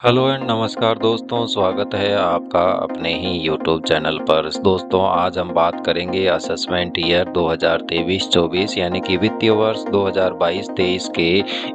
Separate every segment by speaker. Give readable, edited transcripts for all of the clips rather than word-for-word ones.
Speaker 1: Hello and नमस्कार दोस्तों, स्वागत है आपका अपने ही यूट्यूब चैनल पर। दोस्तों, आज हम बात करेंगे असेसमेंट ईयर 2023-24 यानी कि वित्तीय वर्ष 2022-23 के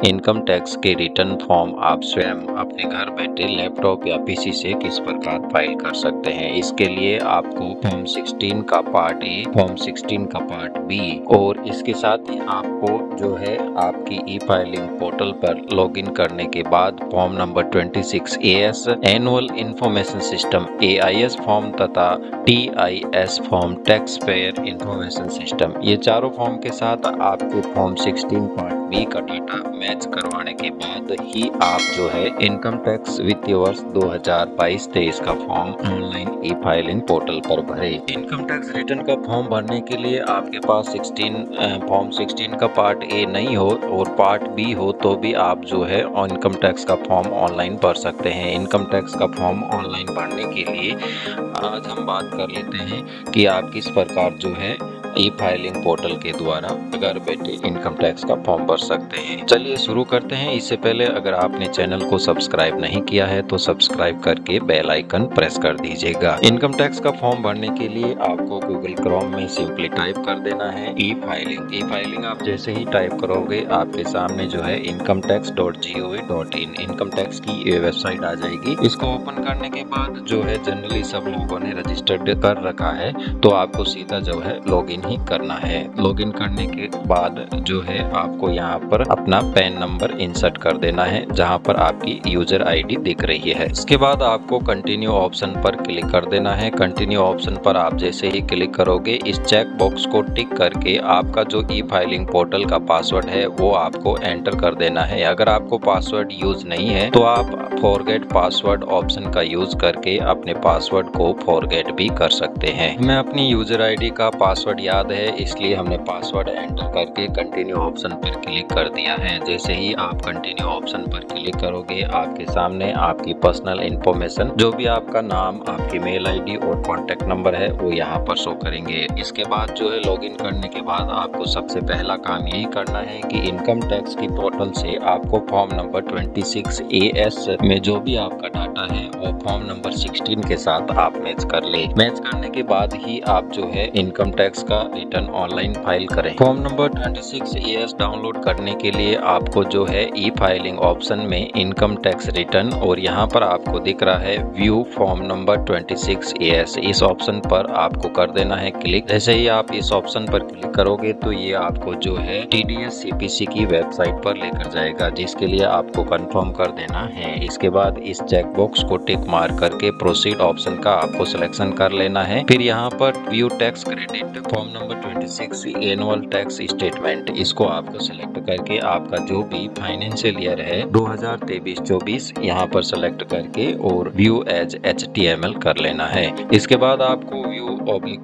Speaker 1: इनकम टैक्स के रिटर्न फॉर्म आप स्वयं अपने घर बैठे लैपटॉप या पीसी से किस प्रकार फाइल कर सकते हैं। इसके लिए आपको फॉर्म 16 का पार्ट ए, फॉर्म 16 का पार्ट बी और इसके साथ ही आपको जो है आपकी ई फाइलिंग पोर्टल पर लॉगिन करने के बाद form number 26 AS annual information system AIS form तथा TIS form tax payer information system, ये चारों फॉर्म के साथ आपके फॉर्म 16 पार्ट बी का डाटा मैच करवाने के बाद ही आप जो है इनकम टैक्स वित्तीय वर्ष 2022-23 का फॉर्म ऑनलाइन ई फाइलिंग पोर्टल पर भरे। इनकम टैक्स रिटर्न का फॉर्म भरने के लिए आपके पास फॉर्म 16 का पार्ट ए नहीं हो और पार्ट बी हो तो भी आप जो है इनकम टैक्स का फॉर्म ऑनलाइन भर सकते हैं। इनकम टैक्स का फॉर्म ऑनलाइन भरने के लिए आज हम बात कर लेते हैं कि आप किस प्रकार जो है ई फाइलिंग पोर्टल के द्वारा घर बैठे इनकम टैक्स का फॉर्म भर सकते हैं। चलिए शुरू करते हैं। इससे पहले अगर आपने चैनल को सब्सक्राइब नहीं किया है तो सब्सक्राइब करके बेल आइकन प्रेस कर दीजिएगा। इनकम टैक्स का फॉर्म भरने के लिए आपको गूगल क्रोम में सिंपली टाइप कर देना है ई फाइलिंग। ई फाइलिंग आप जैसे ही टाइप करोगे आपके सामने जो है incometax.gov.in इनकम टैक्स की ये वेबसाइट आ जाएगी। इसको ओपन करने के बाद जो है जनरली सब लोगों ने रजिस्टर्ड कर रखा है तो आपको सीधा जो है लॉगिन ही करना है। लॉगिन करने के बाद जो है आपको यहाँ पर अपना पैन नंबर इंसर्ट कर देना है जहाँ पर आपकी यूजर आईडी दिख रही है। इसके बाद आपको कंटिन्यू ऑप्शन पर क्लिक कर देना है। कंटिन्यू ऑप्शन पर आप जैसे ही क्लिक करोगे इस चेक बॉक्स को टिक करके आपका जो ई फाइलिंग पोर्टल का पासवर्ड है वो आपको एंटर कर देना है। अगर आपको पासवर्ड यूज नहीं है तो आप फॉरगेट पासवर्ड ऑप्शन का यूज करके अपने पासवर्ड को फॉरगेट भी कर सकते हैं। हमें अपनी यूजर आईडी का पासवर्ड याद है इसलिए हमने पासवर्ड एंटर करके कंटिन्यू ऑप्शन पर क्लिक कर दिया है। जैसे ही आप कंटिन्यू ऑप्शन पर क्लिक करोगे आपके सामने आपकी पर्सनल इंफॉर्मेशन जो भी आपका नाम, आपकी मेल आईडी और कॉन्टेक्ट नंबर है वो यहाँ पर शो करेंगे। इसके बाद जो है लॉगिन करने के बाद आपको सबसे पहला काम यही करना है कि इनकम टैक्स की पोर्टल से आपको फॉर्म नंबर 26 AS में जो भी आपका डाटा है वो फॉर्म नंबर 16 के साथ आप मैच कर ले। मैच करने के बाद ही आप जो है इनकम टैक्स का रिटर्न ऑनलाइन फाइल करें। फॉर्म नंबर 26 AS डाउनलोड करने के लिए आपको जो है ई फाइलिंग ऑप्शन में इनकम टैक्स रिटर्न और यहाँ पर आपको दिख रहा है व्यू फॉर्म नंबर 26 AS, इस ऑप्शन पर आपको कर देना है क्लिक। जैसे ही आप इस ऑप्शन पर क्लिक करोगे तो ये आपको जो है TDS CPC की वेबसाइट पर लेकर जाएगा जिसके लिए आपको कंफर्म कर देना है। इसके बाद इस चेक बॉक्स को टिक मार करके प्रोसीड ऑप्शन का आपको सिलेक्शन कर लेना है। फिर यहाँ पर view tax credit form number 26 annual tax statement, इसको आपको सिलेक्ट करके आपका जो भी फाइनेंशियल ईयर है 2023-24 यहाँ पर सिलेक्ट करके और व्यू एज HTML कर लेना है। इसके बाद आपको व्यू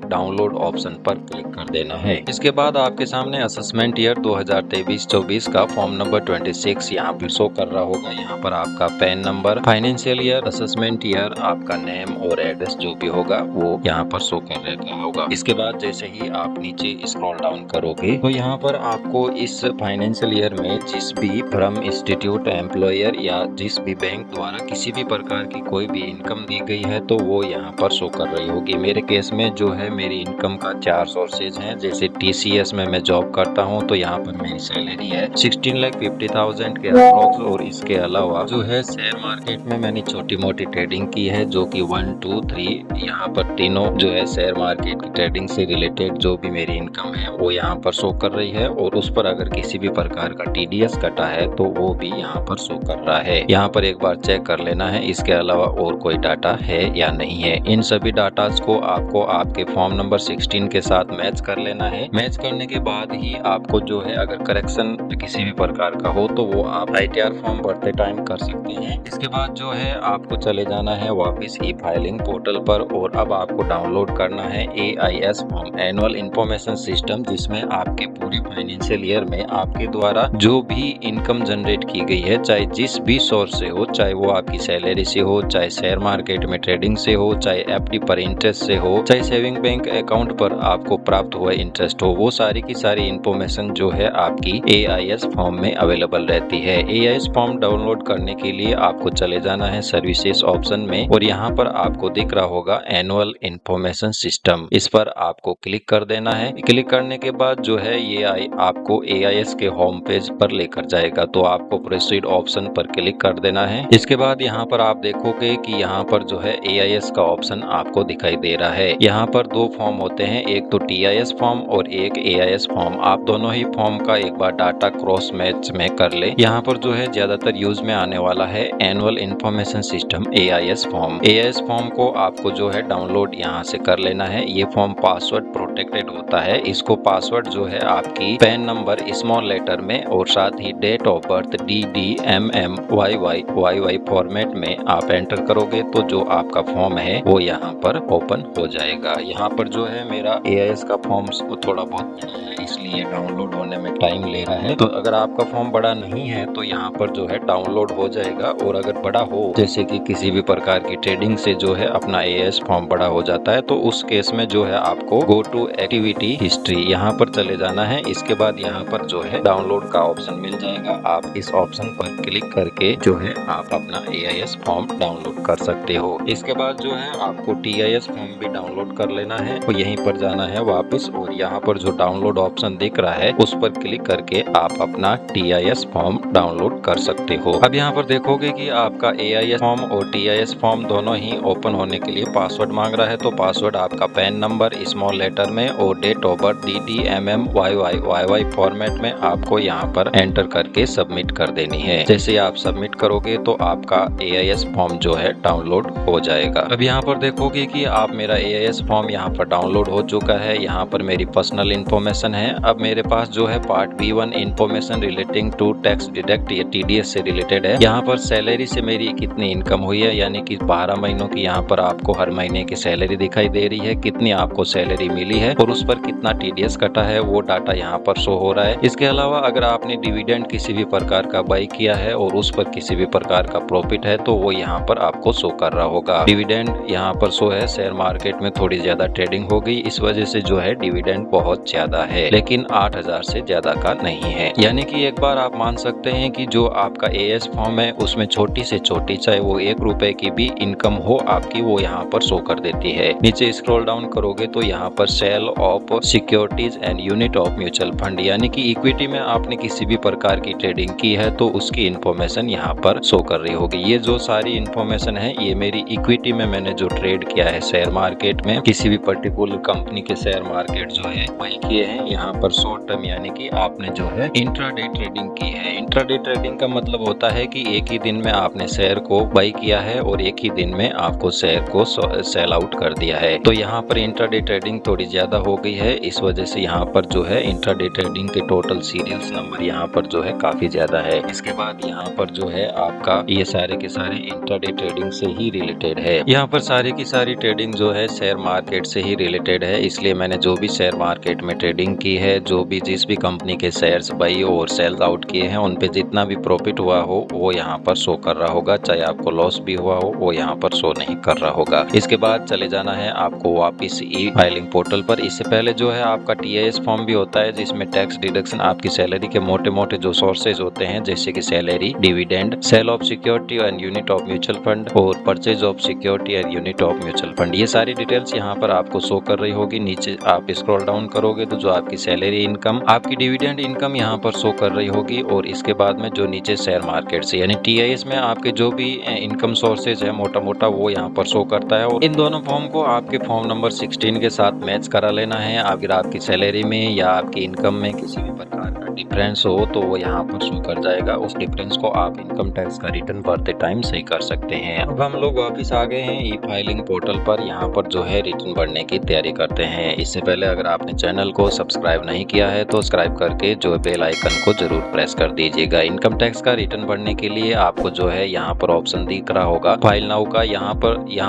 Speaker 1: डाउनलोड ऑप्शन पर क्लिक कर देना है। इसके बाद आपके सामने असेसमेंट ईयर 2023-24 का फॉर्म नंबर 26 यहाँ पर शो कर रहा होगा। यहाँ पर आपका pan number, financial year, assessment year, आपका नेम और एड्रेस जो भी होगा वो यहाँ पर शो कर रहा होगा। इसके बाद जैसे ही आप नीचे स्क्रॉल डाउन करोगे तो यहाँ पर आपको इस फाइनेंशियल ईयर में जिस भी फर्म, इंस्टीट्यूट, एम्प्लॉयर या जिस भी बैंक द्वारा किसी भी प्रकार की कोई भी इनकम दी गई है तो वो यहाँ पर शो कर रही होगी। मेरे केस में जो है मेरी इनकम का 4 सोर्सेज हैं। जैसे TCS में मैं जॉब करता हूँ तो यहाँ पर मेरी सैलरी है 16,50,000 के अप्रोक्स और इसके अलावा जो है शेयर मार्केट में मैंने छोटी मोटी ट्रेडिंग की है जो कि 1, 2, 3 यहाँ पर तीनों जो है शेयर मार्केट की ट्रेडिंग से रिलेटेड जो भी मेरी इनकम है वो यहाँ पर शो कर रही है और उस पर अगर किसी भी प्रकार का TDS कटा है तो वो भी यहाँ पर शो कर रहा है। यहाँ पर एक बार चेक कर लेना है इसके अलावा और कोई डाटा है या नहीं है। इन सभी डाटाज को आपको आपके फॉर्म नंबर 16 के साथ मैच कर लेना है। मैच करने के बाद ही आपको जो है अगर करेक्शन किसी भी प्रकार का हो तो वो आप ITR फॉर्म भरते टाइम कर सकते हैं। इसके बाद जो है आपको चले जाना है वापस ई फाइलिंग पोर्टल पर और अब आपको डाउनलोड करना है AIS form annual information system जिसमें आपके पूरे फाइनेंशियल ईयर में आपके द्वारा जो भी इनकम जनरेट की गई है चाहे जिस भी सोर्स से हो, चाहे वो आपकी सैलरी से हो, चाहे शेयर मार्केट में ट्रेडिंग से हो, चाहे FD पर इंटरेस्ट से हो, चाहे सेविंग बैंक अकाउंट पर आपको प्राप्त हुआ इंटरेस्ट हो, वो सारी की सारी इंफॉर्मेशन जो है आपकी AIS फॉर्म में अवेलेबल रहती है। AIS फॉर्म डाउनलोड करने के लिए आपको चले जाना है सर्विसेज ऑप्शन में और यहाँ पर आपको दिख रहा होगा एनुअल इंफॉर्मेशन सिस्टम, इस पर आपको क्लिक कर देना है। क्लिक करने के बाद जो है ये आपको AIS के होम पेज पर लेकर जाएगा, तो आपको प्रोसीड ऑप्शन पर क्लिक कर देना है। इसके बाद यहाँ पर आप देखोगे कि यहाँ पर जो है AIS का ऑप्शन आपको दिखाई दे रहा है। यहाँ पर दो फॉर्म होते हैं, एक तो TIS फॉर्म और एक AIS फॉर्म। आप दोनों ही फॉर्म का एक बार डाटा क्रॉस मैच में कर ले। यहाँ पर जो है ज्यादातर यूज में आने वाला है annual information system AIS form. AIS form को आपको जो है डाउनलोड यहाँ से कर लेना है। ये फॉर्म पासवर्ड प्रोटेक्टेड होता है। इसको पासवर्ड जो है आपकी पैन नंबर स्मॉल लेटर में और साथ ही date of birth DD MM YY format में आप एंटर करोगे तो जो आपका फॉर्म है वो यहाँ पर ओपन हो जाएगा। यहाँ पर जो है मेरा AIS का फॉर्म थोड़ा बहुत बड़ा है, इसलिए डाउनलोड होने में टाइम ले रहा है। तो अगर आपका फॉर्म बड़ा नहीं है तो यहाँ पर जो है डाउनलोड हो जाएगा, और अगर बड़ा हो जैसे कि किसी भी प्रकार की ट्रेडिंग से जो है अपना AIS फॉर्म बड़ा हो जाता है तो उस केस में जो है आपको गो टू एक्टिविटी हिस्ट्री यहाँ पर चले जाना है। इसके बाद यहाँ पर जो है डाउनलोड का ऑप्शन मिल जाएगा, आप इस ऑप्शन पर क्लिक करके जो है आप अपना AIS फॉर्म डाउनलोड कर सकते हो। इसके बाद जो है आपको TIS फॉर्म भी डाउनलोड कर लेना है और यहीं पर जाना है वापस, और यहाँ पर जो डाउनलोड ऑप्शन दिख रहा है उस पर क्लिक करके आप अपना TIS फॉर्म डाउनलोड कर सकते हो। अब यहाँ पर देखोगे कि आपका AIS फॉर्म और TIS फॉर्म दोनों ही ओपन होने के लिए पासवर्ड मांग रहा है, तो पासवर्ड आपका पैन नंबर स्मॉल लेटर में और date of birth DD MM YY format में आपको यहाँ पर एंटर करके सबमिट कर देनी है। जैसे आप सबमिट करोगे तो आपका AIS फॉर्म जो है डाउनलोड हो जाएगा। अब यहाँ पर देखोगे कि आप मेरा AIS फॉर्म यहाँ पर डाउनलोड हो चुका है। यहाँ पर मेरी पर्सनल इन्फॉर्मेशन है। अब मेरे पास जो है part B1 information relating to tax deduct या TDS से रिलेटेड है। यहाँ पर सैलरी से मेरी कितनी इनकम हुई है, यानी कि 12 महीनों की यहाँ पर आपको हर महीने की सैलरी दिखाई दे रही है, कितनी आपको सैलरी मिली है और उस पर कितना TDS कटा है वो डाटा यहाँ पर शो हो रहा है। इसके अलावा अगर आपने डिविडेंड किसी भी प्रकार का बाई किया है और उस पर किसी भी प्रकार का प्रॉफिट है तो वो यहाँ पर आपको शो कर रहा होगा। डिविडेंड यहाँ पर शो है, शेयर मार्केट में थोड़ी ज्यादा ट्रेडिंग हो गई, इस वजह से जो है डिविडेंड बहुत ज्यादा है, लेकिन 8,000 से ज्यादा का नहीं है। यानी कि एक बार आप मान सकते हैं कि जो आपका AIS फॉर्म है उसमें छोटी से छोटी, चाहे वो 1 रुपए की भी इनकम हो आपकी, वो यहाँ पर शो कर देती है। नीचे स्क्रॉल डाउन करोगे तो यहाँ पर sale of securities and unit of mutual fund, यानी कि इक्विटी में आपने किसी भी प्रकार की ट्रेडिंग की है तो उसकी इन्फॉर्मेशन यहाँ पर शो कर रही होगी। ये जो सारी इन्फॉर्मेशन है ये मेरी इक्विटी में मैंने जो ट्रेड किया है शेयर मार्केट में, किसी भी पर्टिकुलर कंपनी के शेयर मार्केट जो है वही किए हैं। यहाँ पर शॉर्ट टर्म यानी कि आपने जो है इंट्राडे ट्रेडिंग की है। इंट्राडे ट्रेडिंग का मतलब होता है कि एक ही दिन में आपने शेयर को बाई किया है और एक ही दिन में आपको शेयर को सेल आउट कर दिया है। तो यहाँ पर इंट्राडे ट्रेडिंग थोड़ी ज्यादा हो गई है, इस वजह से यहाँ पर जो है इंट्राडे ट्रेडिंग के टोटल सीरियल्स नंबर यहाँ पर जो है काफी ज्यादा है। इसके बाद यहाँ पर जो है आपका ये सारे के सारे इंट्राडे ट्रेडिंग से ही रिलेटेड है। यहाँ पर सारी की सारी ट्रेडिंग जो है शेयर मार्केट से ही रिलेटेड है, इसलिए मैंने जो भी शेयर मार्केट में ट्रेडिंग की है, जो भी जिस भी कंपनी के शेयर्स बाई और सेल्स आउट किए हैं, उन पे जितना भी प्रॉफिट हुआ हो वो यहाँ पर शो कर रहा होगा, चाहे आपको लॉस भी हुआ हो वो यहाँ पर शो नहीं कर रहा होगा। इसके बाद चले जाना है आपको वापिस ई फाइलिंग पोर्टल पर। इससे पहले जो है आपका TIS फॉर्म भी होता है जिसमें टैक्स डिडक्शन आपकी सैलरी के मोटे मोटे जो सोर्सेज होते हैं, जैसे कि salary, dividend, sale of security and unit of mutual fund और purchase of security and unit of mutual fund, ये सारी डिटेल्स यहाँ पर आपको शो कर रही होगी। नीचे आप स्क्रॉल डाउन करोगे तो जो आपकी सैलरी इनकम, आपकी डिविडेंड इनकम यहाँ पर शो कर रही होगी, और इसके बाद में जो नीचे शेयर मार्केट से यानी TIS में आपके जो भी इनकम सोर्सेज है मोटा मोटा वो यहाँ पर शो करता है। और इन दोनों फॉर्म को आपके फॉर्म नंबर 16 के साथ मैच करा लेना है। अगर आपकी सैलरी में या आपकी इनकम में किसी भी प्रकार का डिफरेंस हो तो वो यहाँ पर शो कर जाएगा। उस डिफरेंस को आप इनकम टैक्स का रिटर्न भरते टाइम सही कर सकते हैं। अब हम लोग वापिस आ गए हैं ई फाइलिंग पोर्टल पर। यहाँ पर जो है रिटर्न भरने की तैयारी करते हैं। इससे पहले अगर आपने चैनल को सब्सक्राइब नहीं किया है तो सब्सक्राइब करके जो बेल आइकन को जरूर प्रेस कर दीजिएगा। इनकम टैक्स का रिटर्न भरने के लिए आपको जो है यहाँ पर ऑप्शन दिख रहा होगा फाइल नाउ का, यहाँ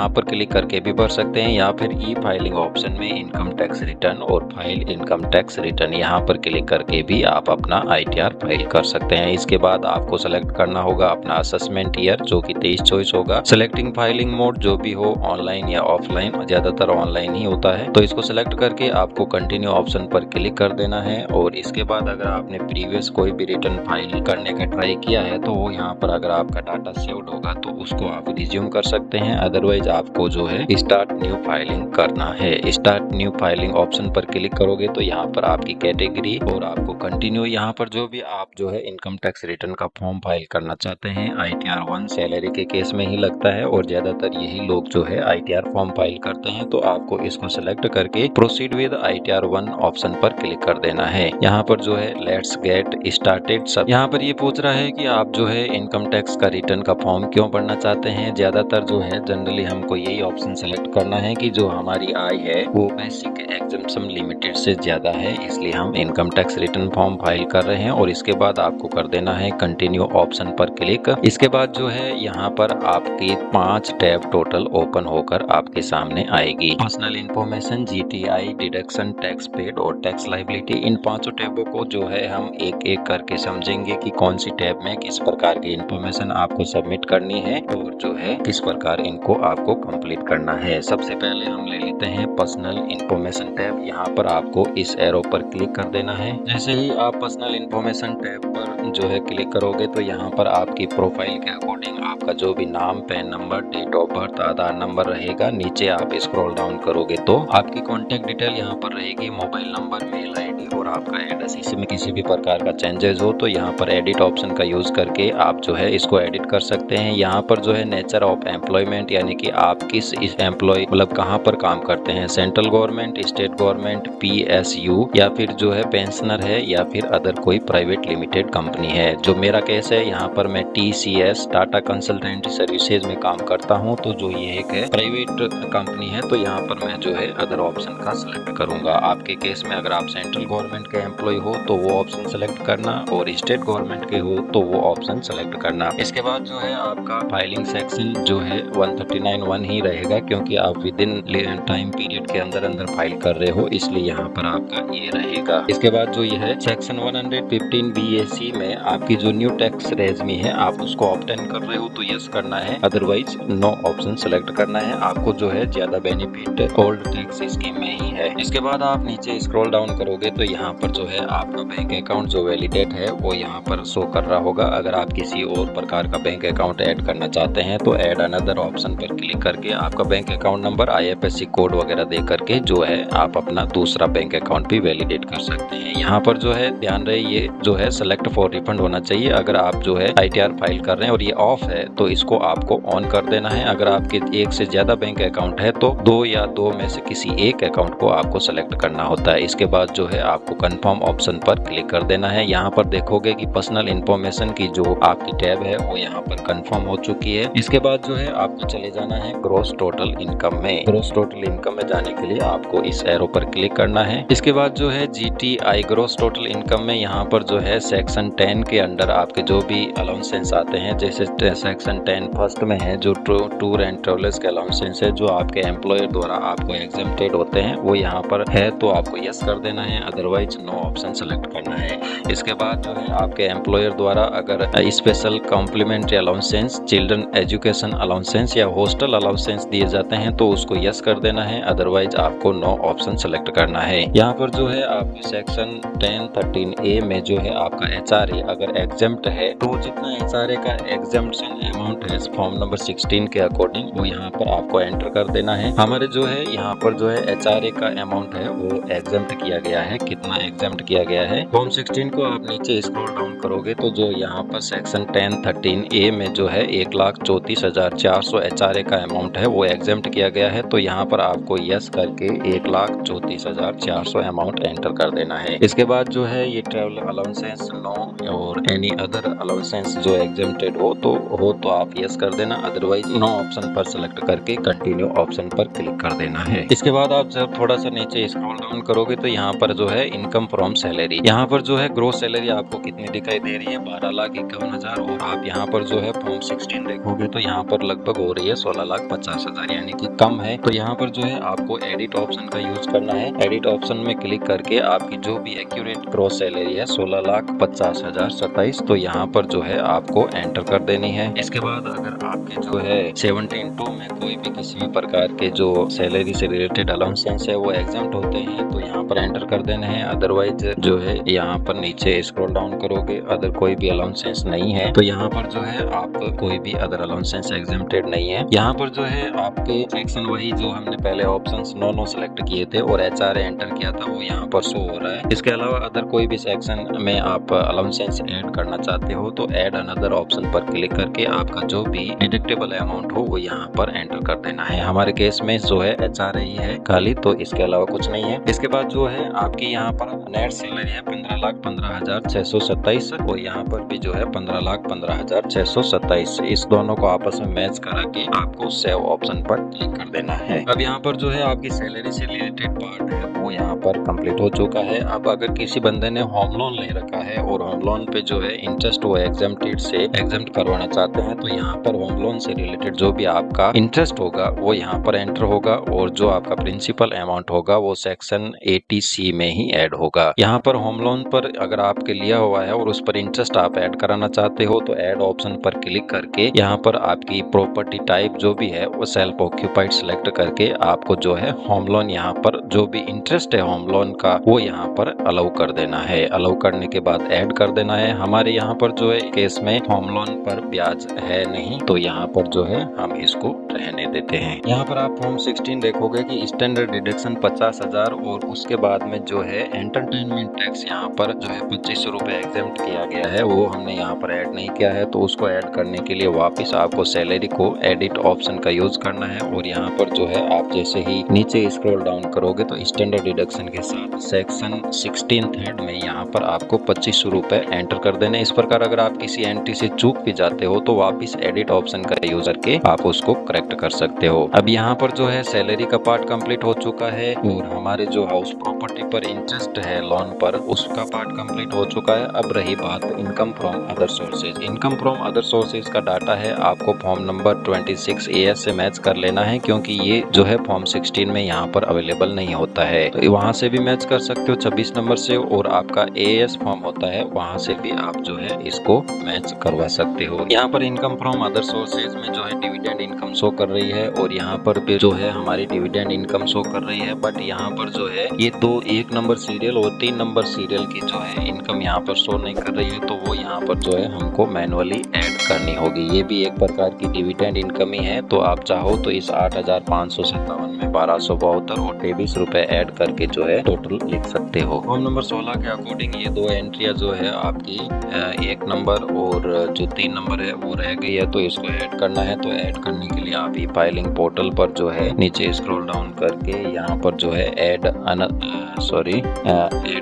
Speaker 1: पर क्लिक करके भी भर सकते हैं, या फिर ई फाइलिंग ऑप्शन में इनकम टैक्स रिटर्न और फाइल इनकम टैक्स रिटर्न यहाँ पर क्लिक करके भी आप अपना अपना ITR फाइल कर सकते हैं। इसके बाद आपको सेलेक्ट करना होगा अपना असेसमेंट ईयर जो कि 23-24 होगा। सेलेक्टिंग फाइलिंग मोड जो भी हो, ऑनलाइन या ऑफलाइन, ज्यादातर ऑनलाइन ही होता है। तो इसको सेलेक्ट करके आपको कंटिन्यू ऑप्शन पर क्लिक कर देना है और इसके बाद अगर आपने प्रीवियस कोई भी रिटर्न फाइल करने का ट्राई किया है तो वो यहाँ पर अगर आपका डाटा सेव्ड होगा तो उसको आप रिज्यूम कर सकते हैं। अदरवाइज आपको जो है स्टार्ट न्यू फाइलिंग करना है। स्टार्ट न्यू फाइलिंग ऑप्शन पर क्लिक करोगे तो यहाँ पर आपकी कैटेगरी और आपको कंटिन्यू, यहाँ पर जो भी आप जो है इनकम टैक्स रिटर्न का फॉर्म फाइल करना चाहते हैं ITR 1 सैलरी के केस में ही लगता है और ज्यादातर यही लोग जो है ITR फॉर्म फाइल करते हैं। तो आपको इसको सेलेक्ट करके प्रोसीड विद ITR 1 ऑप्शन पर क्लिक कर देना है। यहाँ पर जो है लेट्स गेट स्टार्टेड सब, यहाँ पर ये पूछ रहा है कि आप जो है इनकम टैक्स का रिटर्न का फॉर्म क्यों भरना चाहते हैं। ज्यादातर जो है जनरली हमको यही ऑप्शन सेलेक्ट करना है कि जो हमारी आय है वो बेसिक एग्जम्पशन लिमिटेड से ज्यादा है, इसलिए हम income tax return form file कर रहे हैं। और इसके बाद आपको कर देना है कंटिन्यू ऑप्शन पर क्लिक। इसके बाद जो है यहाँ पर आपकी 5 टैब टोटल ओपन होकर आपके सामने आएगी। Personal information, GTI, deduction, tax paid और टैक्स लायबिलिटी। इन 5 टैबों को जो है हम एक एक करके समझेंगे कि कौन सी टैब में किस प्रकार की इन्फॉर्मेशन आपको सबमिट करनी है और जो है किस प्रकार इनको आपको कंप्लीट करना है। सबसे पहले हम ले लेते हैं पर्सनल इन्फॉर्मेशन टैब। यहाँ पर आपको इस एरो पर क्लिक कर देना है। जैसे ही आप पर्सनल इन्फॉर्मेशन टैब पर जो है क्लिक करोगे तो यहाँ पर आपकी प्रोफाइल के अकॉर्डिंग आपका जो भी नाम, PAN number, date of birth, Aadhaar number रहेगा। नीचे आप स्क्रॉल डाउन करोगे तो आपकी कॉन्टेक्ट डिटेल यहाँ पर रहेगी, मोबाइल नंबर, मेल ID और आपका एड्रेस। इसमें किसी भी प्रकार का चेंजेस हो तो यहाँ पर एडिट ऑप्शन का यूज करके आप जो है इसको एडिट कर सकते हैं। यहाँ पर जो है नेचर ऑफ एम्प्लॉयमेंट, यानी कि आप किस एम्प्लॉय मतलब कहाँ पर काम करते हैं, central government, state government, PSU या फिर जो है पेंशनर है या फिर अदर कोई प्राइवेट लिमिटेड कंपनी है। जो मेरा केस है यहाँ पर मैं TCS टाटा कंसल्टेंट सर्विसेज में काम करता हूँ। तो जो ये एक है प्राइवेट कंपनी है तो यहाँ पर मैं जो है अदर ऑप्शन का सिलेक्ट करूंगा। आपके केस में अगर आप सेंट्रल गवर्नमेंट के एम्प्लॉय हो तो वो ऑप्शन सेलेक्ट करना और स्टेट गवर्नमेंट के हो तो वो ऑप्शन सेलेक्ट करना। इसके बाद जो है आपका फाइलिंग सेक्शन जो है 139(1) ही रहेगा क्योंकि आप विद इन टाइम पीरियड के अंदर फाइल कर रहे हो, इसलिए यहाँ पर आपका ये रहेगा। इसके बाद जो ये है सेक्शन 115 BAC में आपकी जो न्यू टैक्स रेज़मी है आप उसको ऑप्टेन कर रहे हो तो यस करना है, अदरवाइज नो ऑप्शन सेलेक्ट करना है। आपको जो है ज्यादा बेनिफिट ओल्ड टैक्स स्कीम में ही है। इसके बाद आप नीचे स्क्रॉल डाउन करोगे तो यहाँ पर जो है आपका बैंक अकाउंट जो वैलिडेट है वो यहाँ पर शो कर रहा होगा। अगर आप किसी और प्रकार का बैंक अकाउंट ऐड करना चाहते हैं तो ऐड अनदर ऑप्शन पर क्लिक करके आपका bank account number, IFSC code वगैरह दे करके जो है आप अपना दूसरा बैंक अकाउंट भी वैलिडेट कर सकते हैं। यहाँ पर जो है ध्यान रहे ये जो है सेलेक्ट फॉर रिफंड होना चाहिए। अगर आप जो है ITR फाइल कर रहे हैं और ये ऑफ है तो इसको आपको ऑन कर देना है। अगर आपके एक से ज्यादा बैंक अकाउंट है तो 2 या 2 में से किसी एक अकाउंट को आपको सेलेक्ट करना होता है। इसके बाद जो है आपको कंफर्म ऑप्शन पर क्लिक कर देना है। यहाँ पर देखोगे कि पर्सनल इन्फॉर्मेशन की जो आपकी टैब है वो यहाँ पर कंफर्म हो चुकी है। इसके बाद जो है आपको चले जाना है ग्रॉस टोटल इनकम में। ग्रॉस टोटल इनकम में जाने के लिए आपको इस एरो पर क्लिक करना है। इसके बाद जो है GTI ग्रॉस टोटल इनकम में यहाँ पर जो है सेक्शन 10 के अंडर आपके जो भी अलाउंसेंस आते हैं, जैसे सेक्शन 10 फर्स्ट में है जो टूर एंड ट्रेवलर्स के अलाउंसेंस है जो आपके एम्प्लॉयर द्वारा आपको एग्जेम्प्टेड होते हैं, वो यहाँ पर है तो आपको यस कर देना है, अदरवाइज नो ऑप्शन सेलेक्ट करना है। इसके बाद जो है आपके एम्प्लॉयर द्वारा अगर स्पेशल कॉम्प्लीमेंट्री अलाउंसेंस, चिल्ड्रन एजुकेशन अलाउंसेंस या हॉस्टल अलाउंसेंस दिए जाते हैं तो उसको यस कर देना है, अदरवाइज आपको नो ऑप्शन सेलेक्ट करना है। यहाँ पर जो है आपके सेक्शन 10(13)A में जो है आपका HRA अगर एग्जेम्प्ट है तो जितना HRA का एग्जेम्प्शन अमाउंट है फॉर्म नंबर 16 के अकॉर्डिंग वो यहाँ पर आपको एंटर कर देना है। हमारे जो है यहाँ पर जो है HRA का अमाउंट है वो एग्जेम्प्ट किया गया है। कितना एग्जेम्प्ट किया गया है, फॉर्म 16 को आप नीचे स्क्रॉल डाउन करोगे तो जो यहाँ पर सेक्शन 10(13)A में जो है 1,34,400 HRA का अमाउंट है वो एग्जेम्प्ट किया गया है। तो यहाँ पर आपको यस करके 1,34,400 अमाउंट एंटर कर देना है। इसके बाद जो है ये ट्रैवल अलाउंसेंस नो और एनी अदर अलाउंसेंस जो एग्जेम्प्टेड हो तो आप यस कर देना, अदरवाइज नो ऑप्शन पर सेलेक्ट करके कंटिन्यू ऑप्शन पर क्लिक कर देना है। इसके बाद आप जब थोड़ा सा नीचे स्क्रॉल डाउन करोगे तो यहाँ पर जो है इनकम फ्रॉम सैलरी, यहाँ पर जो है ग्रोस सैलरी आपको कितनी दिखाई दे रही है, 12,51,000। और आप यहाँ पर जो है फॉर्म 16 देखोगे तो यहाँ पर लगभग हो रही है 16,50,000 यानी कि कम है। तो यहाँ पर जो है आपको आपको एडिट ऑप्शन का यूज करना है। एडिट ऑप्शन में क्लिक करके आपकी जो भी एक्यूरेट ग्रॉस सैलरी है 16,50,027, तो यहाँ पर जो है आपको एंटर कर देनी है। इसके बाद अगर आपके जो है 17(2) में कोई भी किसी भी प्रकार के जो सैलरी से रिलेटेड अलाउंसेंस है वो एग्जम्प्ट होते हैं तो यहाँ पर एंटर कर देने हैं। अदरवाइज जो है यहाँ पर नीचे स्क्रॉल डाउन करोगे, अदर कोई भी अलाउंसेंस नहीं है तो यहाँ पर जो है आप कोई भी अदर अलाउंसेंस एग्जम्प्टेड नहीं है। यहाँ पर जो है आपके सेक्शन वही जो हमने पहले ऑप्शंस नो सेलेक्ट किए थे और HRA एंटर किया था वो यहाँ पर शो हो रहा है। इसके अलावा अदर कोई भी सेक्शन में आप अलाउंसेंस ऐड करना चाहते हो तो ऐड अनदर ऑप्शन पर क्लिक करके आपका जो भी डिडक्टेबल अमाउंट हो वो यहाँ पर एंटर कर देना है। हमारे केस में जो है HRA ही है खाली, तो इसके अलावा कुछ नहीं है। इसके बाद जो है आपकी यहाँ पर नेट सैलरी है 15,15,627 और यहाँ पर भी जो है 15,15,627। इस दोनों को आपस में मैच करा के आपको सेव ऑप्शन पर क्लिक कर देना है। अब यहाँ पर जो है आपकी सैलरी से रिलेटेड पार्ट है वो यहाँ पर कंप्लीट हो चुका है। अब अगर किसी बंदे ने होम लोन ले रखा है और होम लोन पे जो है इंटरेस्ट वो एग्जम्प्टेड से एग्जम्प्ट करवाना चाहते हैं तो यहाँ पर होम लोन से रिलेटेड जो भी आपका इंटरेस्ट होगा वो यहाँ पर एंटर होगा और जो आपका प्रिंसिपल अमाउंट होगा वो सेक्शन 80C में ही ऐड होगा। यहाँ पर होम लोन पर अगर आपके लिया हुआ है और उस पर इंटरेस्ट आप ऐड कराना चाहते हो तो ऐड ऑप्शन पर क्लिक करके यहाँ पर आपकी प्रॉपर्टी टाइप जो भी है वो सेल्फ ऑक्यूपाइड सेलेक्ट करके आपको जो है होम लोन यहाँ पर जो भी इंटरेस्ट है होम लोन का वो यहाँ पर अलाउ कर देना है। अलाउ करने के बाद ऐड कर देना है। हमारे यहाँ पर जो है केस में होम लोन पर ब्याज है नहीं तो यहाँ पर जो है हम इसको रहने देते हैं। यहाँ पर आप फॉर्म 16 देखोगे कि स्टैंडर्ड डिडक्शन 50,000 और उसके बाद में जो है एंटरटेनमेंट टैक्स यहाँ पर जो है 2500 रुपए एग्जम्प्ट किया गया है वो हमने यहाँ पर ऐड नहीं किया है। तो उसको ऐड करने के लिए वापस आपको सैलरी को एडिट ऑप्शन का यूज करना है और यहाँ पर जो है आप जैसे ही नीचे स्क्रॉल डाउन करोगे तो स्टैंडर्ड डिडक्शन के साथ सेक्शन 16 थर्ड में यहाँ पर आपको 2500 रुपए एंटर कर देने। इस प्रकार अगर आप किसी एंट्री से चूक भी जाते हो तो वापस एडिट ऑप्शन का यूज करके आप उसको करेक्ट कर सकते हो। अब यहाँ पर जो है सैलरी का पार्ट कंप्लीट हो चुका है और हमारे जो हाउस प्रॉपर्टी पर इंटरेस्ट है लोन पर उसका पार्ट कंप्लीट हो चुका है। अब रही बात income from other sources. Income from other sources का डाटा है आपको फॉर्म नंबर 26AS से मैच कर लेना है क्योंकि ये जो है फॉर्म 16 में यहाँ पर अवेलेबल नहीं होता है तो वहाँ से भी मैच कर सकते हो 26 नंबर से, और आपका AS फॉर्म होता है वहाँ से भी आप जो है इसको मैच करवा सकते हो। यहाँ पर इनकम फ्रॉम अदर सोर्सेज में जो है डिविडेंड इनकम शो कर रही है और यहाँ पर भी जो है हमारी डिविडेंड इनकम शो कर रही है, बट यहाँ पर जो है ये 1 नंबर सीरियल और 3 नंबर सीरियल की जो है इनकम यहाँ पर शो नहीं कर रही है तो वो यहाँ पर जो है हमको मैनुअली ऐड करनी होगी। ये भी एक प्रकार की डिविडेंड इनकम ही है तो आप चाहो तो इस 8,557 में 1272 और 23 रुपए ऐड करके जो है टोटल लिख सकते हो। फॉर्म नंबर 16 के अकॉर्डिंग ये 2 एंट्रिया जो है आपकी 1 नंबर और जो 3 नंबर है वो रह गई है तो इसको ऐड करना है। तो ऐड करने के लिए आप ही फाइलिंग पोर्टल पर जो है नीचे स्क्रॉल डाउन करके यहाँ पर जो है add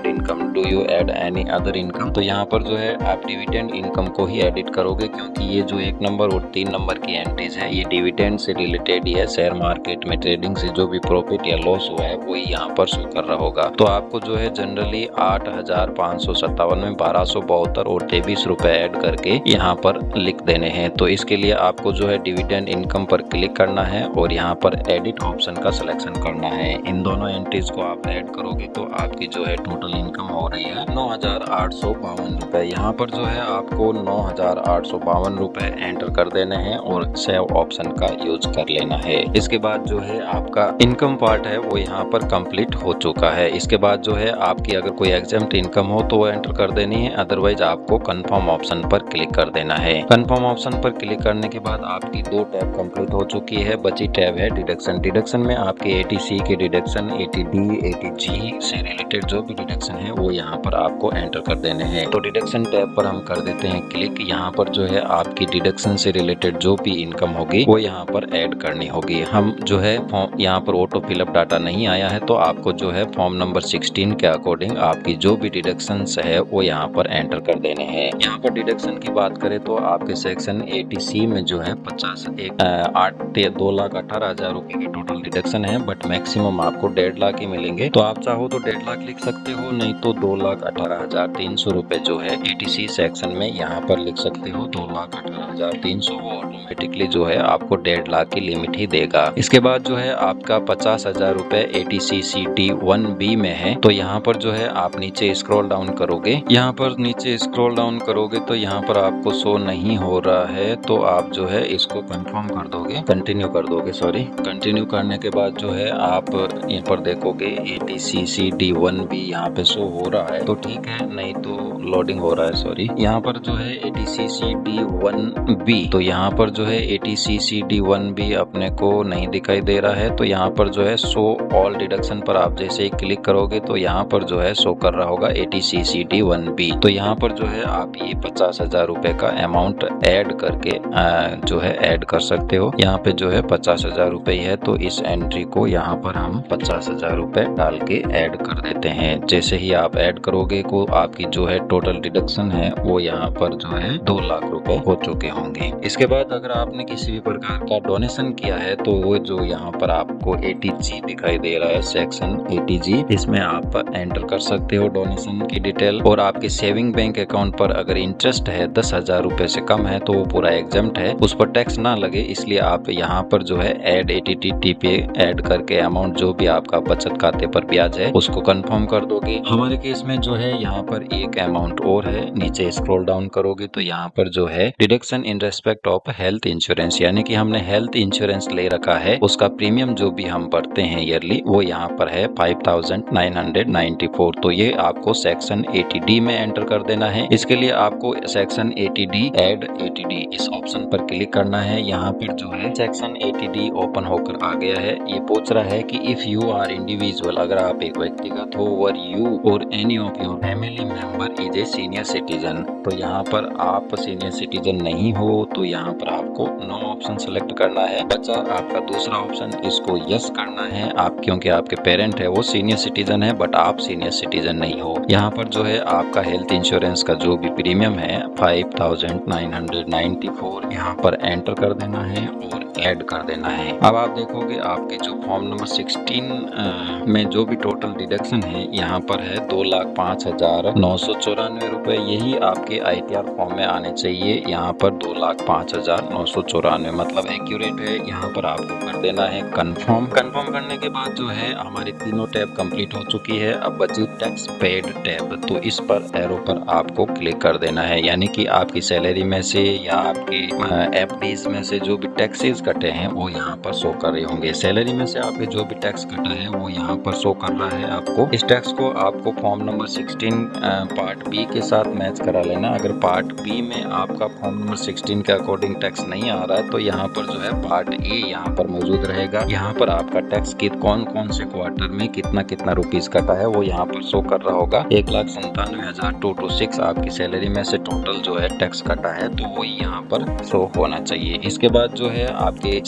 Speaker 1: income, do you add any other income, तो यहाँ पर जो है आप डिविडेंड इनकम को ही एडिट करोगे क्योंकि ये जो 1 नंबर और 3 नंबर की एंट्रीज है ये डिविडेंड से रिलेटेड ही है। शेयर मार्केट में ट्रेडिंग से जो भी प्रॉफिट या लॉस हुआ है वही यहाँ पर शो कर रहा होगा। तो आपको जो है जनरली 8,557 में 1272 और 23 रुपए ऐड करके यहाँ पर लिख देने हैं। तो इसके लिए आपको जो है डिविडेंड इनकम पर क्लिक करना है और यहाँ पर एडिट ऑप्शन का सिलेक्शन करना है। इन दोनों एंट्रीज को आप ऐड करोगे तो आपकी जो है टोटल इनकम हो रही है 9,852 रुपए। यहाँ पर जो है आपको 9,852 रुपए एंटर कर देने हैं और सेव ऑप्शन का यूज कर लेना है। इसके बाद जो है आपका इनकम पार्ट है वो यहाँ पर कंप्लीट हो चुका है। इसके बाद जो है आपकी अगर कोई एग्जम्प्ट इनकम हो तो वो एंटर कर देनी है, अदरवाइज आपको कंफर्म ऑप्शन पर क्लिक कर देना है। कंफर्म ऑप्शन पर क्लिक करने के बाद आपकी 2 टैब कंप्लीट हो चुकी है। बची टैब है डिडक्शन। डिडक्शन में आपके 80C के डिडक्शन, 80D, 80G से रिलेटेड जो भी डिडक्शन है वो यहाँ पर आपको एंटर कर देने हैं। तो डिडक्शन टैब पर हम कर देते हैं क्लिक। यहाँ पर जो है आपकी डिडक्शन से रिलेटेड जो भी इनकम होगी वो यहाँ पर ऐड करनी होगी। हम जो है फॉर्म यहाँ पर ऑटो फिलअप डाटा नहीं आया है तो आपको जो है फॉर्म नंबर 16 के अकॉर्डिंग आपकी जो भी डिडक्शन है वो यहाँ पर एंटर कर देने हैं। यहाँ पर डिडक्शन की बात करें तो आपके सेक्शन 80C में जो है 2,18,000 रुपए की टोटल डिडक्शन है, बट मैक्सिमम आपको 1.5 लाख ही मिलेंगे। तो आप चाहो चाहो तो 1.5 लाख लिख सकते हो, नहीं तो 2,18,300 रुपए जो है ATC सेक्शन में यहाँ पर लिख सकते हो। 2,18,300 वो ऑटोमेटिकली जो है आपको 1.5 लाख की लिमिट ही देगा। इसके बाद जो है आपका 50,000 रुपए ATC CT 1B में है। तो यहाँ पर जो है आप नीचे स्क्रॉल डाउन करोगे, यहाँ पर नीचे स्क्रॉल डाउन करोगे तो यहाँ पर आपको शो नहीं हो रहा है, तो आप जो है इसको कंफर्म कर दोगे, कंटिन्यू कर दोगे, सॉरी कंटिन्यू करने के बाद जो है आप यहाँ पर देखोगे ATC CT 1B यहाँ पे शो हो रहा है तो ठीक है, नहीं तो लोडिंग हो रहा है, सॉरी। यहाँ पर जो है ATC CT 1B, तो यहाँ पर जो है ATC CT 1B अपने को नहीं दिखाई दे रहा है। तो यहाँ पर जो है शो ऑल डिडक्शन पर आप जैसे ही क्लिक करोगे तो यहाँ पर जो है शो कर रहा होगा ATC CT 1B। तो यहाँ पर जो है आप ये 50,000 रुपए का अमाउंट ऐड करके जो है ऐड कर सकते हो। यहाँ पे जो है 50,000 रुपए है, तो इस एंट्री को यहाँ पर हम 50,000 रुपए डाल के ऐड कर देते हैं। जैसे ही आप ऐड करोगे को आपकी जो है टोटल डिडक्शन है वो यहाँ पर जो है 2 लाख रुपए हो चुके होंगे। इसके बाद अगर आपने किसी भी प्रकार का डोनेशन किया है तो वो जो यहाँ पर आपको ATG दिखाई दे रहा है, सेक्शन ATG, इसमें आप एंटर कर सकते हो डोनेशन की डिटेल। और आपके सेविंग बैंक अकाउंट पर अगर इंटरेस्ट है 10,000 रुपए से कम है तो वो पूरा एग्जाम्प्ट है, उस पर टैक्स ना लगे, इसलिए आप यहाँ पर जो है ऐड ATT पे ऐड करके अमाउंट जो भी आपका बचत खाते पर ब्याज है उसको कंफर्म कर दोगे। हमारे केस में जो है यहाँ पर एक अमाउंट और है, नीचे स्क्रॉल डाउन करोगे तो यहाँ पर जो है deduction in respect of health insurance, यानी कि हमने हेल्थ इंश्योरेंस ले रखा है, उसका प्रीमियम जो भी हम भरते हैं ईयरली वो यहाँ पर है 5,994। तो ये आपको सेक्शन 80D में एंटर कर देना है। इसके लिए आपको सेक्शन 80D ऐड ATD इस ऑप्शन पर क्लिक करना है। यहाँ पर जो है सेक्शन 80D ओपन होकर आ गया है। ये पूछ रहा है कि इफ यू आर इंडिविजुअल, अगर आप एक व्यक्तिगत हो, वर यू और any of your family member is a senior citizen, तो यहाँ पर आप सीनियर सिटीजन नहीं हो तो यहाँ पर आपको नो ऑप्शन सेलेक्ट करना है। बचा आपका दूसरा ऑप्शन, इसको यस करना है आप, क्योंकि आपके पेरेंट है वो सीनियर सिटीजन है बट आप सीनियर सिटीजन नहीं हो। यहाँ पर जो है आपका हेल्थ इंश्योरेंस का जो भी प्रीमियम है 5,994 यहाँ पर एंटर कर देना है और ऐड कर देना है। अब आप देखोगे आपके जो फॉर्म नंबर 16 में जो भी टोटल डिडक्शन है यहाँ पर है 2,05,994 रुपए। यही आपके ITR फॉर्म में आने चाहिए। यहाँ पर 2,05,994 मतलब एक्यूरेट है। यहाँ पर आपको कर देना है कंफर्म। कंफर्म करने के बाद जो है हमारी तीनों टैब कंप्लीट हो चुकी है। अब बची टैक्स पेड टैब, तो इस पर एरो पर आपको क्लिक कर देना है, यानी कि आपकी सैलरी में से या आपकी FDs में से जो भी टैक्सेस कटे हैं वो यहाँ पर शो कर रहे होंगे। सैलरी में से आपके जो भी टैक्स कटा है वो यहाँ पर शो कर रहा है आपको। इस टैक्स को आपको फॉर्म नंबर 16 पार्ट बी के साथ मैच करा लेना। अगर पार्ट बी में आपका फॉर्म नंबर 16 के अकॉर्डिंग टैक्स नहीं आ रहा है तो यहाँ पर जो है पार्ट ए यहाँ पर मौजूद रहेगा। यहाँ पर आपका टैक्स कौन कौन से क्वार्टर में कितना कितना रुपीज कटा है वो यहाँ पर शो कर रहा होगा। 1,97,226 आपकी सैलरी में से टोटल जो है टैक्स कटा है तो वो यहाँ पर शो होना चाहिए। इसके बाद जो है आपके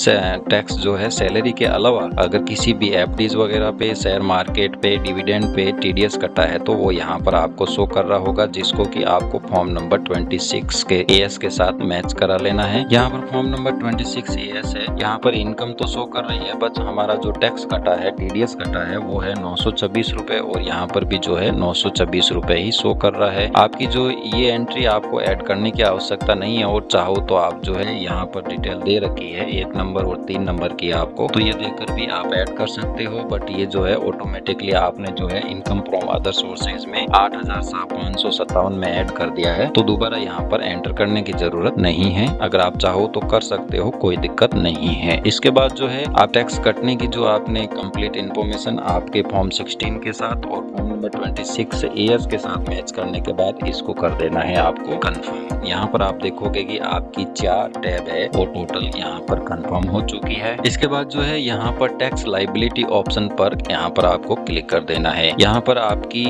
Speaker 1: टैक्स जो है सैलरी के अलावा अगर किसी भी FDs वगैरह पे, शेयर मार्केट पे, डिविडेंड पे TDS कटा है तो वो यहाँ पर आपको शो कर रहा होगा, जिसको कि आपको फॉर्म नंबर 26 के AS के साथ मैच करा लेना है। यहाँ पर फॉर्म नंबर 26 AS है, यहाँ पर इनकम तो शो कर रही है, बस हमारा जो टैक्स कटा है TDS कटा है वो है 926 रुपए और यहाँ पर भी जो है 926 रुपए ही शो कर रहा है। आपकी जो ये एंट्री आपको ऐड करने की आवश्यकता नहीं है, और चाहो तो आप जो है यहाँ पर डिटेल दे रखी है 1 नंबर और 3 नंबर की आपको, तो ये देकर भी आप ऐड कर सकते हो। बट ये जो है ऑटोमेटिकली आपने जो है इनकम फ्रॉम अदर सोर्सेज में 8,557 में ऐड कर दिया है, तो दोबारा यहाँ पर एंटर करने की जरूरत नहीं है। अगर आप चाहो तो कर सकते हो, कोई दिक्कत नहीं है। इसके बाद जो है आप टैक्स कटने की जो आपने कंप्लीट इन्फॉर्मेशन आपके फॉर्म 16 के साथ और फॉर्म नंबर 26 AS के साथ मैच करने के बाद इसको कर देना है आपको कंफर्म। यहाँ पर आप देखोगे कि आपकी 4 टैब है वो टोटल यहाँ पर कंफर्म हो चुकी है। इसके बाद जो है यहाँ पर टैक्स लाइबिलिटी ऑप्शन पर यहाँ पर आपको क्लिक कर देना है। यहाँ पर आपकी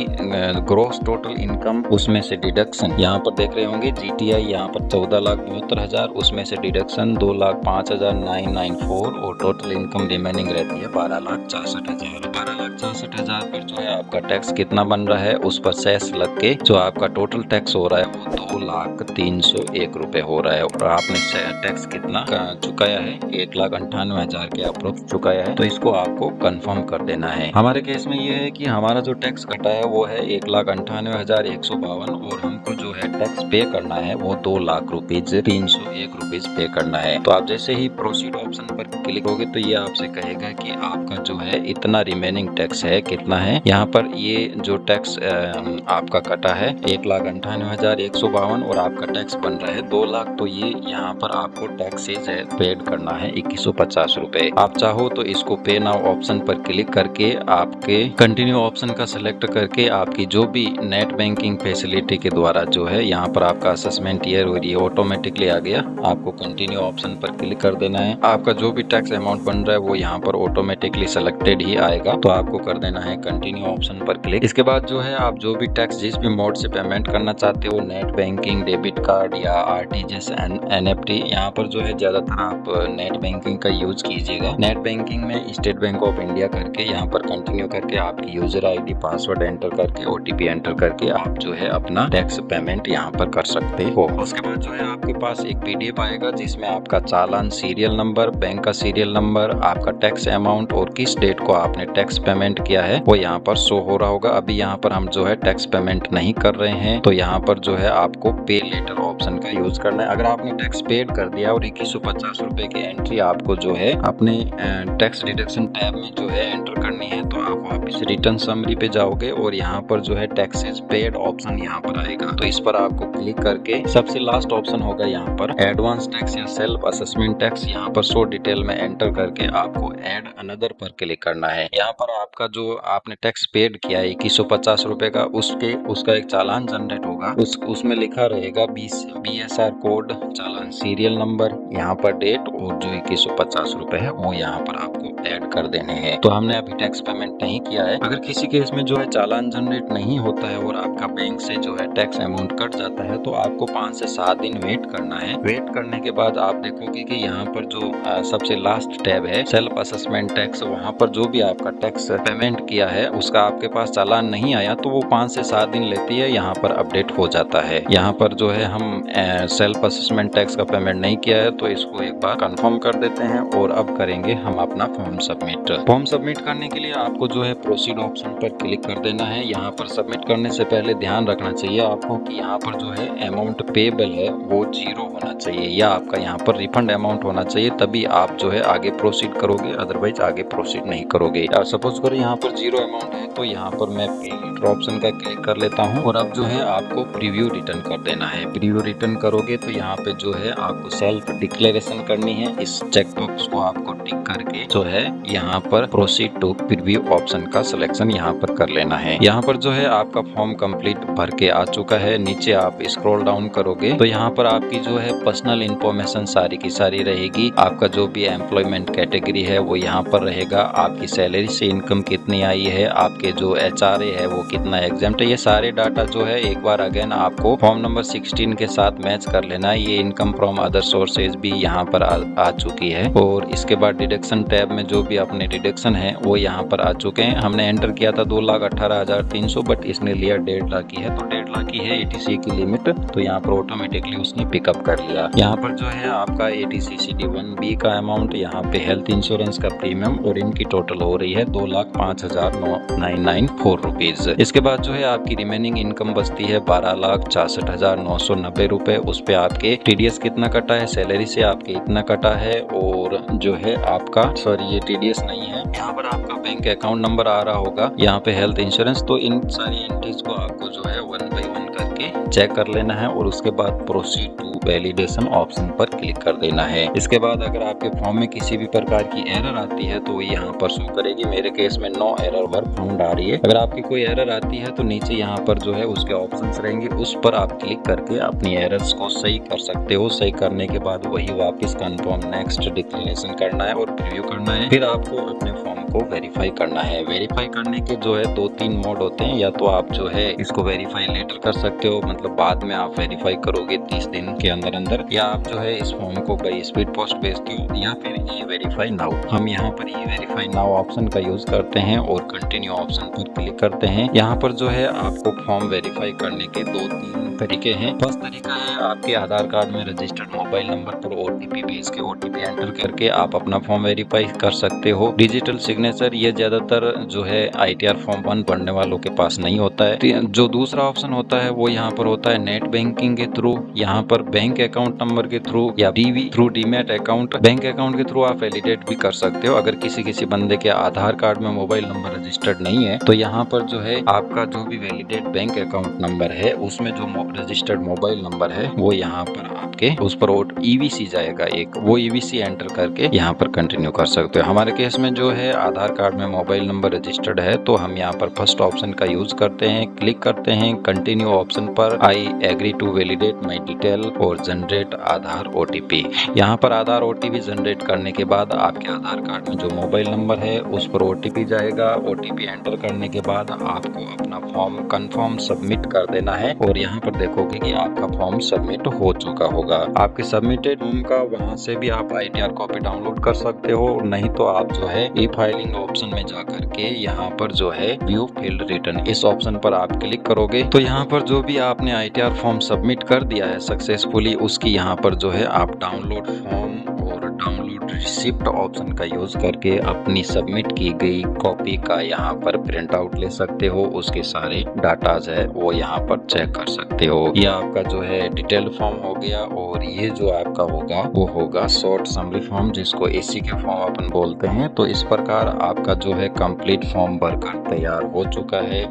Speaker 1: ग्रॉस टोटल इनकम, उसमें से डिडक्शन यहाँ पर देख रहे होंगे GTI यहाँ पर 14,72,000, उसमें से डिडक्शन 2,05,994 और टोटल इनकम रिमेनिंग रहती है 12,64,000। 12,64,000 पर जो है आपका टैक्स कितना बन रहा है उस पर सेस लग के जो आपका टोटल टैक्स हो रहा है वो 2,03,01 रुपए हो रहा है। और आपने टैक्स कितना चुकाया है, 1,98,000 के अप्रोक्स चुकाया है, तो इसको आपको कंफर्म कर देना है। हमारे केस में ये है कि हमारा जो टैक्स कटा है वो है 1,98,152 और हमको जो है टैक्स पे करना है वो 2,00,000 रुपीज पे करना है। तो आप जैसे ही प्रोसीड ऑप्शन पर क्लिक होगे तो ये आपसे कहेगा कि आपका जो है इतना रिमेनिंग टैक्स है, कितना है। यहाँ पर ये जो टैक्स आपका कटा है 1,98,152 और आपका टैक्स बन रहा है 2,00,000, तो ये यहाँ पर आपको टैक्सेज है पेड करना है 2150 रुपए। आप चाहो तो इसको पे नाउ ऑप्शन पर क्लिक करके आपके कंटिन्यू ऑप्शन का सिलेक्ट करके आपकी जो भी नेट बैंकिंग फैसिलिटी के द्वारा जो है यहाँ पर आपका असेसमेंट ईयर और ये ऑटोमेटिकली आ गया। आपको कंटिन्यू ऑप्शन पर क्लिक कर देना है। आपका जो भी टैक्स अमाउंट बन रहा है वो यहाँ पर ऑटोमेटिकली सिलेक्टेड ही आएगा, तो आपको कर देना है कंटिन्यू ऑप्शन पर क्लिक। इसके बाद जो है आप जो भी टैक्स जिस भी मोड से पेमेंट करना चाहते हो, नेट बैंकिंग, डेबिट कार्ड या आरटीजीएस, एनएफटी, यहाँ पर जो है ज्यादातर आप नेट बैंकिंग का यूज कीजिएगा। नेट बैंकिंग में स्टेट बैंक ऑफ इंडिया करके यहाँ पर कंटिन्यू करके आपकी यूजर आईडी, पासवर्ड एंटर करके, ओटीपी एंटर करके आप जो है अपना टैक्स पेमेंट यहाँ पर कर सकते हो। उसके बाद जो है आपके पास एक पीडीएफ आएगा जिसमें आपका चालान, सीरियल नंबर, बैंक का सीरियल नंबर, आपका टैक्स अमाउंट और किस डेट को आपने टैक्स पेमेंट किया है वो यहाँ पर शो हो रहा होगा। अभी यहाँ पर हम जो है टैक्स पेमेंट नहीं कर रहे हैं, तो यहाँ पर जो है आपको पे लेटर ऑप्शन का यूज करना है। अगर आपने टैक्स पेड कर दिया और 2150 रुपए की एंट्री आपको जो है अपने टैक्स डिडक्शन टैब में जो है एंटर करनी है, तो आप वापस रिटर्न समरी पे जाओगे और यहाँ पर जो है टैक्सेस पेड ऑप्शन यहाँ पर आएगा, तो इस पर आपको क्लिक करके सबसे लास्ट ऑप्शन होगा यहाँ पर एडवांस टैक्स या सेल्फ असेसमेंट टैक्स, यहाँ पर शो डिटेल में एंटर करके आपको ऐड अनदर पर क्लिक करना है। यहाँ पर आपका जो आपने टैक्स पेड किया है 2150 रुपए का, उसका एक चालान जनरेट होगा, उसमें लिखा रहेगा BSR कोड, चालान सीरियल नंबर, यहाँ पर डेट और जो 2150 रुपए है वो यहाँ पर आपको ऐड कर देने हैं। तो हमने अभी टैक्स पेमेंट नहीं किया है। अगर किसी केस में जो है चालान जनरेट नहीं होता है और आपका बैंक से जो है टैक्स अमाउंट कट जाता है, तो आपको 5 से 7 दिन वेट करना है। वेट करने के बाद आप देखोगे कि यहाँ पर जो सबसे लास्ट टैब है सेल्फ असेसमेंट टैक्स, वहाँ पर जो भी आपका टैक्स पेमेंट किया है उसका आपके पास चालान नहीं आया तो वो 5 से 7 दिन लेती है, यहाँ पर अपडेट हो जाता है। यहाँ पर जो है हम सेल्फ असेसमेंट टैक्स का पेमेंट नहीं किया है तो इसको एक बार कंफर्म कर देते हैं और अब करेंगे हम अपना फॉर्म सबमिट। फॉर्म सबमिट करने के लिए आपको जो है प्रोसीड ऑप्शन पर क्लिक कर देना है। यहाँ पर सबमिट करने से पहले ध्यान रखना चाहिए आपको कि यहाँ पर जो है अमाउंट पेबल है वो 0 होना चाहिए या आपका यहाँ पर रिफंड अमाउंट होना चाहिए, तभी आप जो है आगे प्रोसीड करोगे, अदरवाइज आगे प्रोसीड नहीं करोगे। सपोज करो यहाँ पर 0 अमाउंट है तो यहाँ पर मैं पे लेटर ऑप्शन का क्लिक कर लेता हूँ और अब जो है आपको प्रीव्यू रिटर्न कर देना है। प्रीव्यू रिटर्न करोगे तो यहाँ पे जो है आपको सेल्फ डिक्लेरेशन करनी है। इस चेकबॉक्स को आपको टिक करके जो है यहाँ पर प्रोसीड टू प्रीव्यू ऑप्शन का सिलेक्शन यहाँ पर कर लेना है। यहाँ पर जो है आपका फॉर्म कंप्लीट भर के आ चुका है। नीचे आप स्क्रॉल डाउन करोगे तो यहाँ पर आपकी जो है पर्सनल इंफॉर्मेशन सारी की सारी रहेगी। आपका जो भी एम्प्लॉयमेंट कैटेगरी है वो यहाँ पर रहेगा, आपकी सैलरी से इनकम कितनी आई है, आपके जो HRA है वो कितना एग्जाम्प्ट है, ये सारे डाटा जो है एक बार अगेन आपको फॉर्म नंबर 16 के साथ मैच कर लेना है। ये इनकम फ्रॉम अदर सोर्सेज भी यहाँ पर आ चुकी है और इसके बाद डिडक्शन टैब में जो भी अपने डिडक्शन है वो यहाँ पर आ चुके हैं। हमने एंटर किया था 2,18,300 बट इसने लिया 1.5 लाख की है, तो 1.5 लाख की है ATC की लिमिट, तो यहाँ पर ऑटोमेटिकली उसने पिकअप कर लिया। यहाँ पर जो है आपका ATC CD1B का अमाउंट, यहाँ पे हेल्थ इंश्योरेंस का प्रीमियम और इनकी टोटल हो रही है 2,05,994 रुपीज। इसके बाद जो है आपकी रिमेनिंग इनकम बचती है 12,66,990 रुपए। उस पे आपके TDS कितना कटा है, सैलरी से आपके इतना कटा है और जो है आपका ये TDS नहीं है, यहाँ पर आपका बैंक अकाउंट नंबर आ रहा होगा, यहाँ पे हेल्थ इंश्योरेंस। तो इन सारी एंट्रीज को आपको जो है 1 by 1 करके चेक कर लेना है और उसके बाद प्रोसीड टू वैलिडेशन ऑप्शन पर क्लिक कर देना है। इसके बाद अगर आपके फॉर्म में किसी भी प्रकार की एरर आती है तो यहाँ पर शो करेगी। मेरे केस में नो एरर वर फाउंड आ रही है। अगर आपकी कोई एरर आती है तो नीचे यहाँ पर जो है उसके ऑप्शंस रहेंगे, उस पर आप क्लिक करके अपनी एरर्स को सही कर सकते हो। सही करने के बाद वही वापस कंफर्म नेक्स्ट डिक्लेरेशन करना है और प्रीव्यू करना है। फिर आपको अपने फॉर्म को वेरीफाई करना है। वेरीफाई करने के जो है 2-3 मोड होते हैं, या तो आप जो है इसको वेरीफाई लेटर कर सकते हो, मतलब बाद में आप वेरीफाई करोगे 30 दिन के अंदर या आप जो है इस फॉर्म को बाई स्पीड पोस्ट भेजते हो या फिर ई-वेरीफाई नाउ। हम यहाँ पर ई-वेरीफाई नाउ ऑप्शन का यूज करते हैं और कंटिन्यू ऑप्शन पर क्लिक करते हैं। यहाँ पर जो है आपको फॉर्म वेरीफाई करने के 2-3 तरीके हैं। फर्स्ट तरीका है आपके आधार कार्ड में रजिस्टर्ड मोबाइल नंबर पर ओटीपी भेज के ओटीपी एंटर करके आप अपना फॉर्म वेरीफाई कर सकते हो। डिजिटल सिग्नेचर ये ज्यादातर जो है ITR फॉर्म 1 भरने वालों के पास नहीं होता है। जो दूसरा ऑप्शन होता है वो यहाँ पर होता है नेट बैंकिंग के थ्रू, यहाँ पर बैंक अकाउंट नंबर के थ्रू या डीवी through demat account, bank account के थ्रू आप वैलिडेट भी कर सकते हो। अगर किसी बंदे के आधार कार्ड में मोबाइल नंबर रजिस्टर्ड नहीं है तो यहाँ पर जो है आपका जो भी वैलिडेट बैंक अकाउंट नंबर है उसमें जो रजिस्टर्ड मोबाइल नंबर है वो यहाँ पर आपके उस पर EVC जाएगा एक, वो EVC एंटर करके यहाँ पर कंटिन्यू कर सकते हो। हमारे केस में जो है आधार कार्ड में मोबाइल नंबर रजिस्टर्ड है तो हम यहाँ पर फर्स्ट ऑप्शन का यूज करते हैं, क्लिक करते हैं कंटिन्यू ऑप्शन पर। I agree to validate my detail और जनरेट आधार OTP। यहाँ पर आधार OTP जनरेट करने के बाद आपके आधार कार्ड में जो मोबाइल नंबर है उस पर OTP जाएगा। OTP एंटर करने के बाद आपको अपना फॉर्म कंफर्म सबमिट कर देना है और यहाँ पर देखोगे कि आपका फॉर्म सबमिट हो चुका होगा। आपके सबमिटेड फॉर्म का वहां से भी आप ITR कॉपी डाउनलोड कर सकते हो, नहीं तो आप जो है ई फाइलिंग ऑप्शन में जा करके यहाँ पर जो है व्यू फील्ड रिटर्न इस ऑप्शन पर आप क्लिक करोगे तो यहाँ पर जो भी आपने ITR फॉर्म सबमिट कर दिया है सक्सेसफुली उसकी यहाँ पर जो है आप डाउनलोड फॉर्म और डाउनलोड रिसिप्ट ऑप्शन का यूज करके अपनी सबमिट की गई कॉपी का यहाँ पर प्रिंट आउट ले सकते हो। उसके सारे डाटाज है वो यहाँ पर चेक कर सकते हो। ये आपका जो है डिटेल फॉर्म हो गया और ये जो आपका होगा वो होगा शॉर्ट समरी फॉर्म जिसको AC के फॉर्म अपन बोलते हैं। तो इस प्रकार आपका जो है कंप्लीट फॉर्म भरकर तैयार हो चुका है।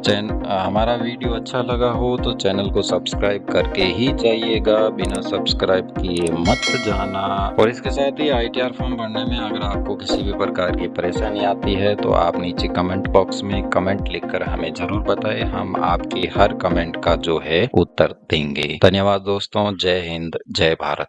Speaker 1: हमारा वीडियो अच्छा लगा हो तो चैनल को सब्सक्राइब करके ही जाइएगा, बिना सब्सक्राइब किए मत जाना। और इसके साथ ही ITR फॉर्म भरने में अगर आपको किसी भी प्रकार की परेशानी आती है तो आप नीचे कमेंट बॉक्स में कमेंट लिखकर हमें जरूर बताएं, हम आपके हर कमेंट का जो है उत्तर देंगे। धन्यवाद दोस्तों, जय हिंद, जय भारत।